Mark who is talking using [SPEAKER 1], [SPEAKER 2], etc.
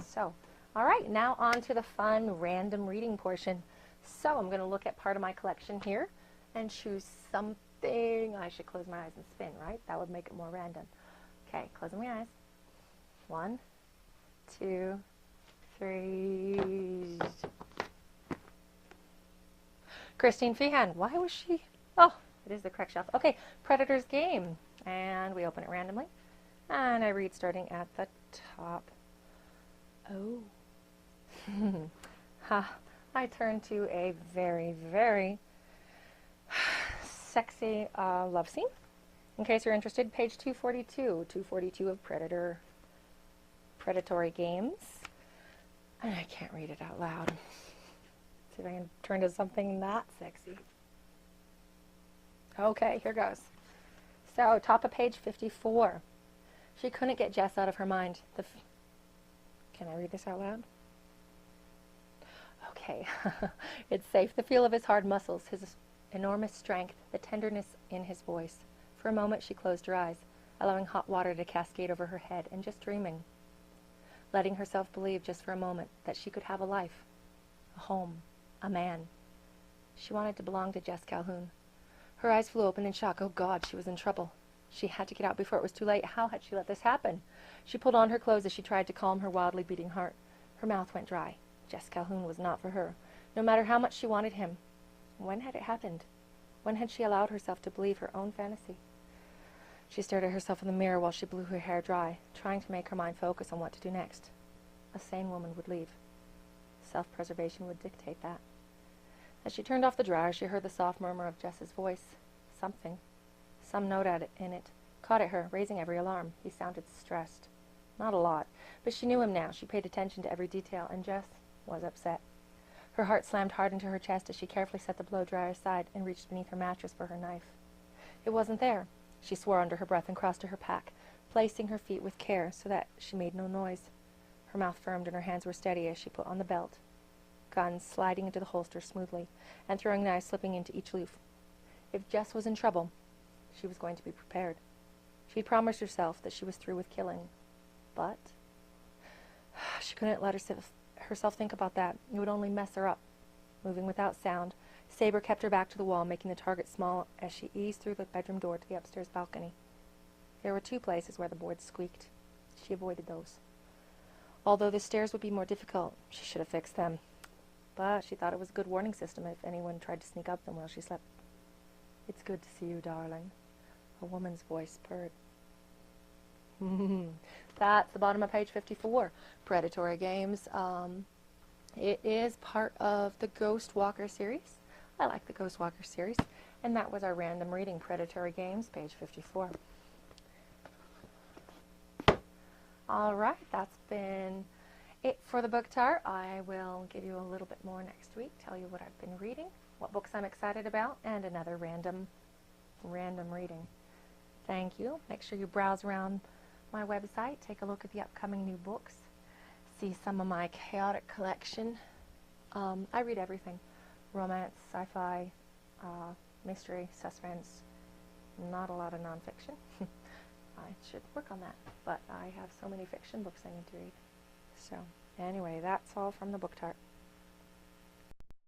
[SPEAKER 1] So, all right, now on to the fun random reading portion. So I'm going to look at part of my collection here and choose something. I should close my eyes and spin, right? That would make it more random. Okay, closing my eyes. 1, 2, 3. Christine Feehan. Why was she? Oh, it is the correct shelf. Okay, Predator's Game. And we open it randomly. And I read starting at the top. Oh. I turn to a very, very sexy love scene. In case you're interested, page 242. 242 of Predatory Games. And I can't read it out loud. See if I can turn to something not sexy. Okay, here goes. So, top of page 54. She couldn't get Jess out of her mind. Can I read this out loud? Okay. It's safe. The feel of his hard muscles, his enormous strength, the tenderness in his voice. For a moment she closed her eyes, allowing hot water to cascade over her head and just dreaming. Letting herself believe just for a moment that she could have a life, a home, a man. She wanted to belong to Jess Calhoun. Her eyes flew open in shock. Oh God, she was in trouble. She had to get out before it was too late. How had she let this happen? She pulled on her clothes as she tried to calm her wildly beating heart. Her mouth went dry. Jess Calhoun was not for her, no matter how much she wanted him. When had it happened? When had she allowed herself to believe her own fantasy? She stared at herself in the mirror while she blew her hair dry, trying to make her mind focus on what to do next. A sane woman would leave. Self-preservation would dictate that. As she turned off the dryer, she heard the soft murmur of Jess's voice. Something. Some note in it caught at her, raising every alarm. He sounded stressed. Not a lot, but she knew him now. She paid attention to every detail, and Jess was upset. Her heart slammed hard into her chest as she carefully set the blow dryer aside and reached beneath her mattress for her knife. It wasn't there. She swore under her breath and crossed to her pack, placing her feet with care so that she made no noise. Her mouth firmed and her hands were steady as she put on the belt, gun sliding into the holster smoothly, and throwing knives slipping into each loop. If Jess was in trouble, she was going to be prepared. She'd promised herself that she was through with killing, but she couldn't let herself think about that. It would only mess her up. Moving without sound, Saber kept her back to the wall, making the target small as she eased through the bedroom door to the upstairs balcony. There were 2 places where the boards squeaked. She avoided those. Although the stairs would be more difficult, she should have fixed them. But she thought it was a good warning system if anyone tried to sneak up them while she slept. "It's good to see you, darling," a woman's voice purred. That's the bottom of page 54. Predatory Games. It is part of the Ghost Walker series. I like the Ghost Walker series. And that was our random reading, Predatory Games, page 54. All right, that's been it for the book Tart. I will give you a little bit more next week, tell you what I've been reading, what books I'm excited about, and another random reading. Thank you. Make sure you browse around my website, take a look at the upcoming new books, see some of my chaotic collection. I read everything. Romance, sci-fi, mystery, suspense, not a lot of nonfiction. I should work on that, but I have so many fiction books I need to read. So, anyway, that's all from the book Tart.